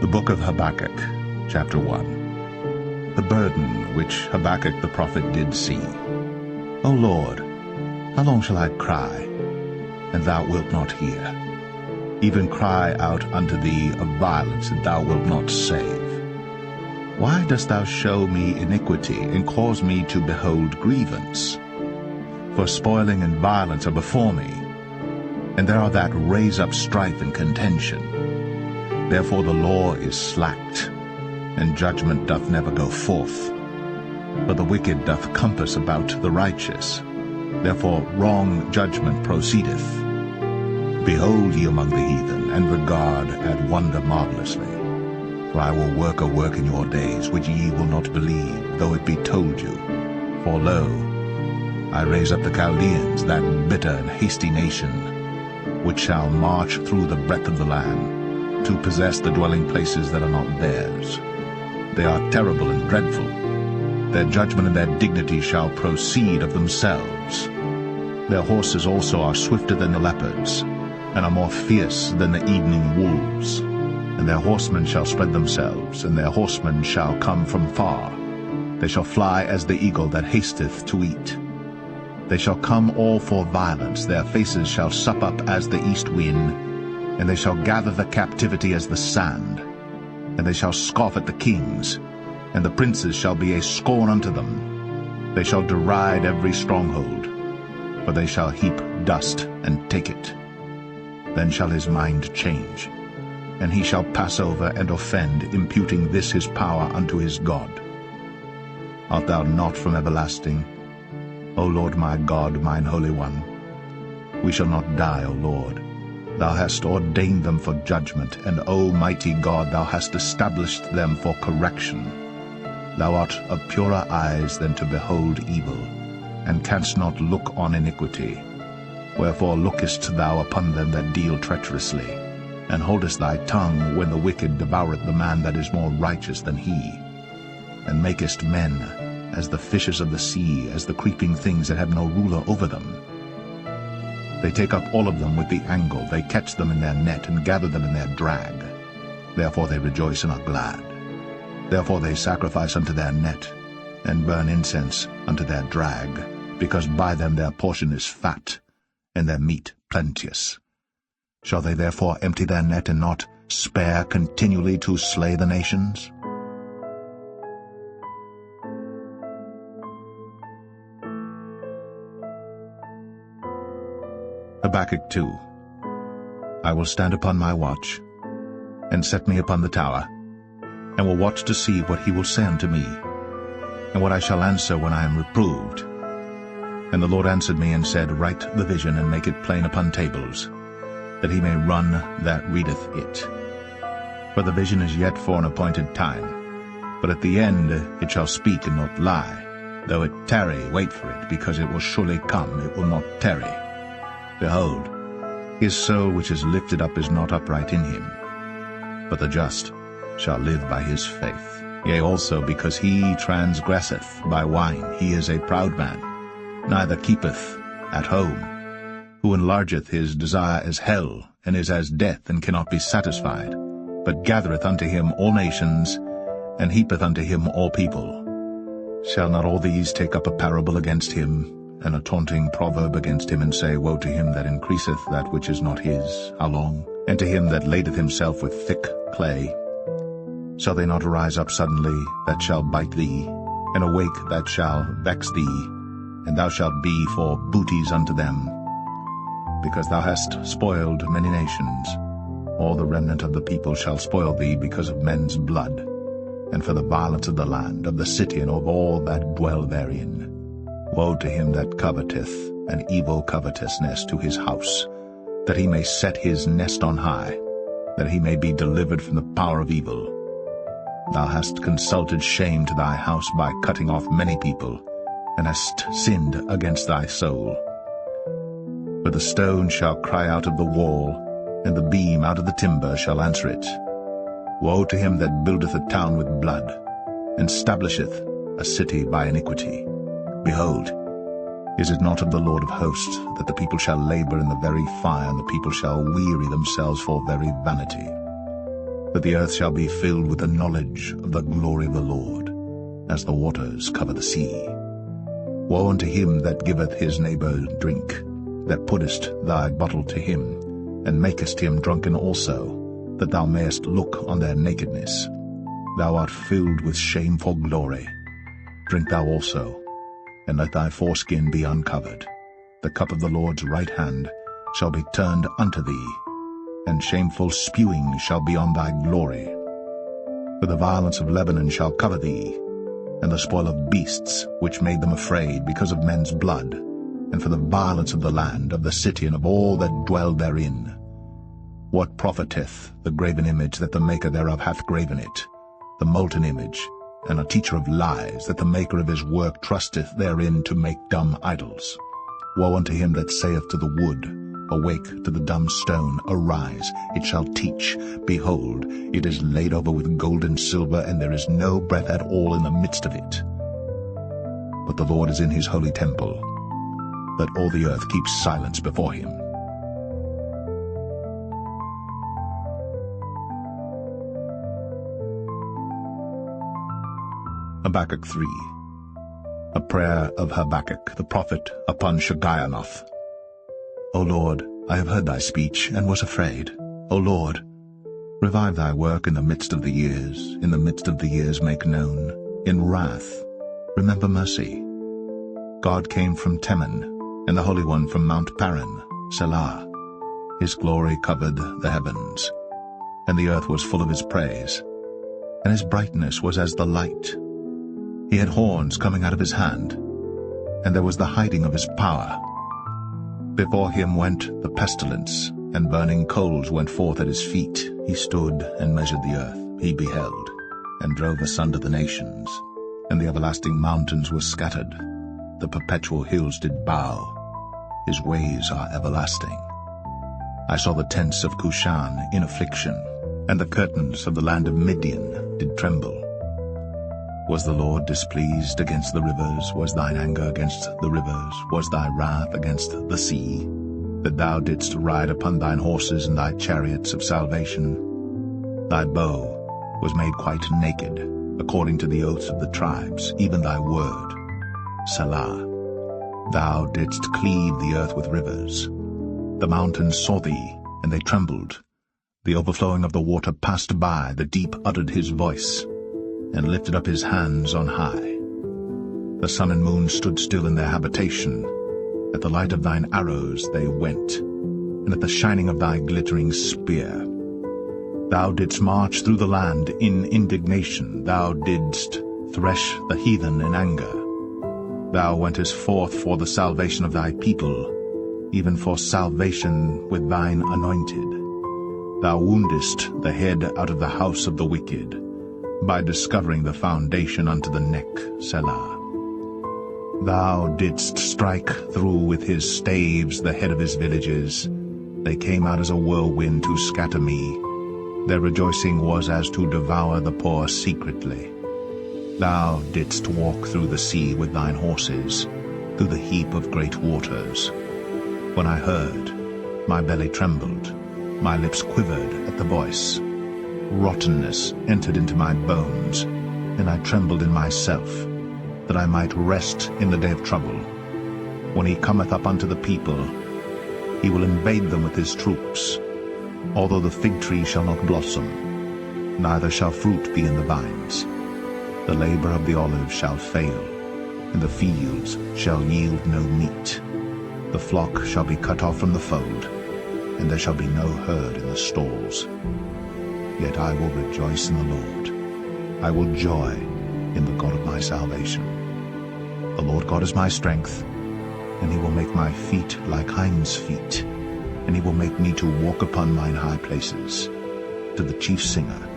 The book of Habakkuk, chapter 1. The burden which Habakkuk the prophet did see. O Lord, how long shall I cry, and thou wilt not hear? Even cry out unto thee of violence, and thou wilt not save. Why dost thou show me iniquity, and cause me to behold grievance? For spoiling and violence are before me, and there are that raise up strife and contention. Therefore the law is slacked, and judgment doth never go forth. For the wicked doth compass about the righteous, therefore wrong judgment proceedeth. Behold ye among the heathen, and regard and wonder marvelously. For I will work a work in your days, which ye will not believe, though it be told you. For lo, I raise up the Chaldeans, that bitter and hasty nation, which shall march through the breadth of the land, to possess the dwelling places that are not theirs. They are terrible and dreadful. Their judgment and their dignity shall proceed of themselves. Their horses also are swifter than the leopards, and are more fierce than the evening wolves. And their horsemen shall spread themselves, and their horsemen shall come from far. They shall fly as the eagle that hasteth to eat. They shall come all for violence, their faces shall sup up as the east wind, and they shall gather the captivity as the sand. And they shall scoff at the kings, and the princes shall be a scorn unto them. They shall deride every stronghold, for they shall heap dust and take it. Then shall his mind change, and he shall pass over and offend, imputing this his power unto his God. Art thou not from everlasting, O Lord my God, mine Holy One? We shall not die, O Lord. Thou hast ordained them for judgment, and, O mighty God, thou hast established them for correction. Thou art of purer eyes than to behold evil, and canst not look on iniquity. Wherefore lookest thou upon them that deal treacherously, and holdest thy tongue when the wicked devoureth the man that is more righteous than he, and makest men as the fishes of the sea, as the creeping things that have no ruler over them. They take up all of them with the angle, they catch them in their net, and gather them in their drag. Therefore they rejoice and are glad. Therefore they sacrifice unto their net, and burn incense unto their drag, because by them their portion is fat, and their meat plenteous. Shall they therefore empty their net, and not spare continually to slay the nations? Habakkuk 2. I will stand upon my watch, and set me upon the tower, and will watch to see what he will say unto me, and what I shall answer when I am reproved. And the Lord answered me and said, Write the vision, and make it plain upon tables, that he may run that readeth it. For the vision is yet for an appointed time, but at the end it shall speak and not lie. Though it tarry, wait for it, because it will surely come, it will not tarry. Behold, his soul which is lifted up is not upright in him, but the just shall live by his faith. Yea, also because he transgresseth by wine, he is a proud man, neither keepeth at home, who enlargeth his desire as hell, and is as death, and cannot be satisfied, but gathereth unto him all nations, and heapeth unto him all people. Shall not all these take up a parable against him, and a taunting proverb against him, and say, Woe to him that increaseth that which is not his, how long? And to him that ladeth himself with thick clay. Shall they not arise up suddenly that shall bite thee, and awake that shall vex thee, and thou shalt be for booties unto them? Because thou hast spoiled many nations, all the remnant of the people shall spoil thee because of men's blood, and for the violence of the land, of the city, and of all that dwell therein. Woe to him that coveteth an evil covetousness to his house, that he may set his nest on high, that he may be delivered from the power of evil. Thou hast consulted shame to thy house by cutting off many people, and hast sinned against thy soul. For the stone shall cry out of the wall, and the beam out of the timber shall answer it. Woe to him that buildeth a town with blood, and stablisheth a city by iniquity. Behold, is it not of the Lord of hosts that the people shall labor in the very fire, and the people shall weary themselves for very vanity? that the earth shall be filled with the knowledge of the glory of the Lord, as the waters cover the sea. Woe unto him that giveth his neighbor drink, that puttest thy bottle to him, and makest him drunken also, that thou mayest look on their nakedness. Thou art filled with shame for glory. Drink thou also, and let thy foreskin be uncovered. The cup of the Lord's right hand shall be turned unto thee, and shameful spewing shall be on thy glory. For the violence of Lebanon shall cover thee, and the spoil of beasts which made them afraid because of men's blood, and for the violence of the land, of the city, and of all that dwell therein. What profiteth the graven image that the maker thereof hath graven it, the molten image, and a teacher of lies, that the maker of his work trusteth therein to make dumb idols? Woe unto him that saith to the wood, Awake, to the dumb stone, Arise, it shall teach. Behold, it is laid over with gold and silver, and there is no breath at all in the midst of it. But the Lord is in his holy temple. Let all the earth keep silence before him. Habakkuk 3. A prayer of Habakkuk the prophet upon Shigionoth. O Lord, I have heard thy speech, and was afraid. O Lord, revive thy work in the midst of the years, in the midst of the years make known. In wrath, remember mercy. God came from Teman, and the Holy One from Mount Paran, Selah. His glory covered the heavens, and the earth was full of his praise, and his brightness was as the light. He had horns coming out of his hand, and there was the hiding of his power. Before him went the pestilence, and burning coals went forth at his feet. He stood and measured the earth. He beheld, and drove asunder the nations, and the everlasting mountains were scattered. The perpetual hills did bow. His ways are everlasting. I saw the tents of Cushan in affliction, and the curtains of the land of Midian did tremble. Was the Lord displeased against the rivers? Was thine anger against the rivers? Was thy wrath against the sea? That thou didst ride upon thine horses and thy chariots of salvation? Thy bow was made quite naked, according to the oaths of the tribes, even thy word. Selah. Thou didst cleave the earth with rivers. The mountains saw thee, and they trembled. The overflowing of the water passed by, the deep uttered his voice, and lifted up his hands on high. The sun and moon stood still in their habitation. At the light of thine arrows they went, and at the shining of thy glittering spear. Thou didst march through the land in indignation. Thou didst thresh the heathen in anger. Thou wentest forth for the salvation of thy people, even for salvation with thine anointed. Thou woundest the head out of the house of the wicked, by discovering the foundation unto the neck, Selah. Thou didst strike through with his staves the head of his villages. They came out as a whirlwind to scatter me. Their rejoicing was as to devour the poor secretly. Thou didst walk through the sea with thine horses, through the heap of great waters. When I heard, my belly trembled, my lips quivered at the voice. Rottenness entered into my bones, and I trembled in myself, that I might rest in the day of trouble. When he cometh up unto the people, he will invade them with his troops. Although the fig tree shall not blossom, neither shall fruit be in the vines. The labor of the olive shall fail, and the fields shall yield no meat. The flock shall be cut off from the fold, and there shall be no herd in the stalls. Yet I will rejoice in the Lord. I will joy in the God of my salvation. The Lord God is my strength, and he will make my feet like hinds' feet, and he will make me to walk upon mine high places, to the chief singer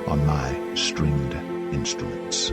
on my stringed instruments.